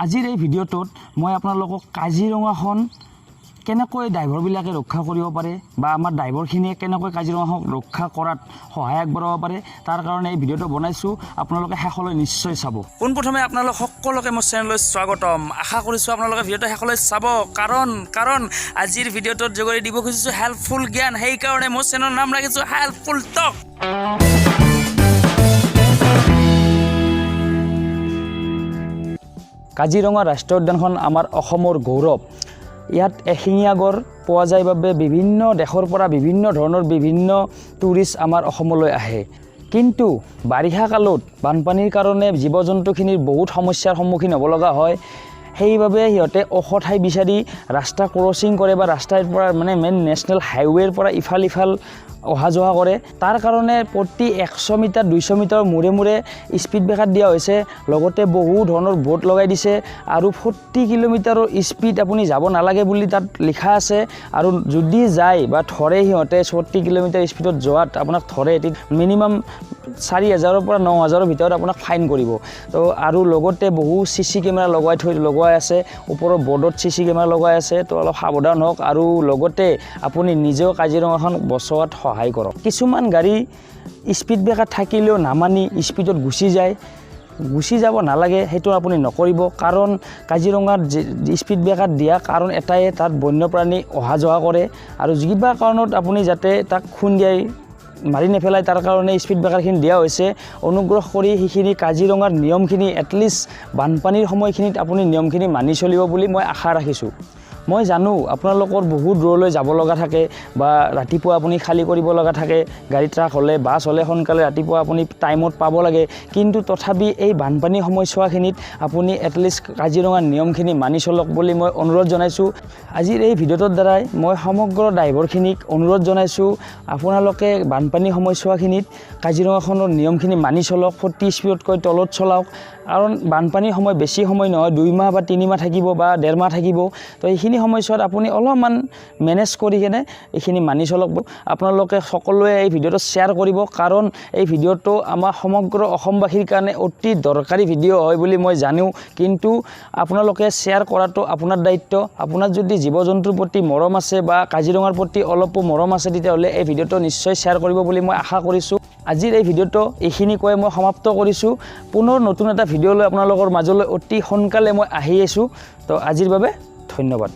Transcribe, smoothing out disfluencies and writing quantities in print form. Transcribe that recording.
আজিৰ এই ভিডিঅ'টোত মই আপোনালোকক কাজিৰঙাখন কেনেকৈ ড্ৰাইভাৰবিলাকে ৰক্ষা কৰিব পাৰে বা আমাৰ ড্ৰাইভাৰখিনিয়ে কেনেকৈ কাজিৰঙাখন ৰক্ষা কৰাত সহায় আগবঢ়াব পাৰে তাৰ কাৰণে এই ভিডিঅ'টো বনাইছোঁ। আপোনালোকে শেষলৈ নিশ্চয় চাব। পোনপ্ৰথমে আপোনালোক সকলোকে মোৰ চেনেললৈ স্বাগতম। আশা কৰিছোঁ আপোনালোকে ভিডিঅ'টো শেষলৈ চাব, কাৰণ আজিৰ ভিডিঅ'টোত যোগেদি দিব খুজিছোঁ হেল্পফুল জ্ঞান। সেইকাৰণে মোৰ চেনেলৰ নাম ৰাখিছোঁ হেল্পফুল টক। কাজিৰঙা ৰাষ্ট্ৰীয় উদ্যানখন আমাৰ অসমৰ গৌৰৱ। ইয়াত এশিঙীয়া গড় পোৱা যায় বাবে বিভিন্ন দেশৰ পৰা বিভিন্ন ধৰণৰ বিভিন্ন টুৰিষ্ট আমাৰ অসমলৈ আহে। কিন্তু বাৰিষা কালত বানপানীৰ কাৰণে জীৱ জন্তুখিনিৰ বহুত সমস্যাৰ সন্মুখীন হ'ব লগা হয়। সেইবাবে সিহঁতে ওখ ঠাই বিচাৰি ৰাস্তা ক্ৰচিং কৰে বা ৰাস্তাৰ পৰা মেইন নেশ্যনেল হাইৱেৰ পৰা ইফাল অহা যোৱা কৰে। তাৰ কাৰণে প্ৰতি 100 মিটাৰ 200 মিটাৰ মূৰে মূৰে স্পীড ব্ৰেকাৰ দিয়া হৈছে। লগতে বহু ধৰণৰ বোৰ্ড লগাই দিছে আৰু 40 কিলোমিটাৰৰ স্পীড আপুনি যাব নালাগে বুলি তাত লিখা আছে। আৰু যদি যায় বা ধৰে সিহঁতে 40 কিলোমিটাৰ স্পীডত যোৱাত আপোনাক ধৰে মিনিমাম 4,000ৰ পৰা 9,000ৰ ভিতৰত আপোনাক ফাইন কৰিব। তো আৰু লগতে বহু CC কেমেৰা লগাই আছে, ওপৰৰ বৰ্ডত CC কেমেৰা লগাই আছে। তো অলপ সাৱধান হওক আৰু লগতে আপুনি নিজেও কাজিৰঙাখন বচোৱাত সহায় কৰক। কিছুমান গাড়ী স্পীড ব্ৰেকাৰ থাকিলেও নামানি স্পীডত গুচি যাব নালাগে, সেইটো আপুনি নকৰিব। কাৰণ কাজিৰঙাত স্পীড ব্ৰেকাৰ দিয়া কাৰণ এটাই, তাত বন্যপ্ৰাণী অহা যোৱা কৰে আৰু কিবা কাৰণত আপুনি যাতে তাক খুন্দিয়াই মাৰি নেপেলায় তাৰ কাৰণে স্পীড ব্ৰেকাৰখিনি দিয়া হৈছে। অনুগ্ৰহ কৰি সেইখিনি কাজিৰঙাৰ নিয়মখিনি এটলিষ্ট বানপানীৰ সময়খিনিত আপুনি নিয়মখিনি মানি চলিব বুলি মই আশা ৰাখিছোঁ। মই জানো আপোনালোকৰ বহুত দূৰলৈ যাব লগা থাকে বা ৰাতিপুৱা আপুনি খালী কৰিব লগা থাকে, গাড়ী ট্ৰাক হ'লে বাছ হ'লে সোনকালে ৰাতিপুৱা আপুনি টাইমত পাব লাগে। কিন্তু তথাপি এই বানপানী সময়ছোৱাখিনিত আপুনি এটলিষ্ট কাজিৰঙাৰ নিয়মখিনি মানি চলক বুলি মই অনুৰোধ জনাইছোঁ। আজিৰ এই ভিডিঅ'টোৰ দ্বাৰাই মই সমগ্ৰ ড্ৰাইভাৰখিনিক অনুৰোধ জনাইছোঁ, আপোনালোকে বানপানী সময়ছোৱাখিনিত কাজিৰঙাখনৰ নিয়মখিনি মানি চলক, 40 স্পীডতকৈ তলত চলাওক। কাৰণ বানপানীৰ সময় বেছি সময় নহয়, 2 মাহ বা 3 মাহ থাকিব বা 1.5 মাহ থাকিব। তো এইখিনি সময়ছোৱাত আপুনি অলপমান মেনেজ কৰি কিনে এইখিনি মানি চলক। আপোনালোকে সকলোৱে এই ভিডিঅ'টো শ্বেয়াৰ কৰিব, কাৰণ এই ভিডিঅ'টো আমাৰ সমগ্ৰ অসমবাসীৰ কাৰণে অতি দৰকাৰী ভিডিঅ' হয় বুলি মই জানো। কিন্তু আপোনালোকে শ্বেয়াৰ কৰাটো আপোনাৰ দায়িত্ব। আপোনাৰ যদি জীৱ জন্তুৰ প্ৰতি মৰম আছে বা কাজিৰঙাৰ প্ৰতি অলপো মৰম আছে, তেতিয়াহ'লে এই ভিডিঅ'টো নিশ্চয় শ্বেয়াৰ কৰিব বুলি মই আশা কৰিছোঁ। আজিৰ এই ভিডিঅ'টো এইখিনি কৈ মই সমাপ্ত কৰিছোঁ। পুনৰ নতুন এটা ভিডিঅ' লৈ আপোনালোকৰ মাজলৈ অতি সোনকালে মই আহি আছোঁ। তো আজিৰ বাবে ধন্যবাদ।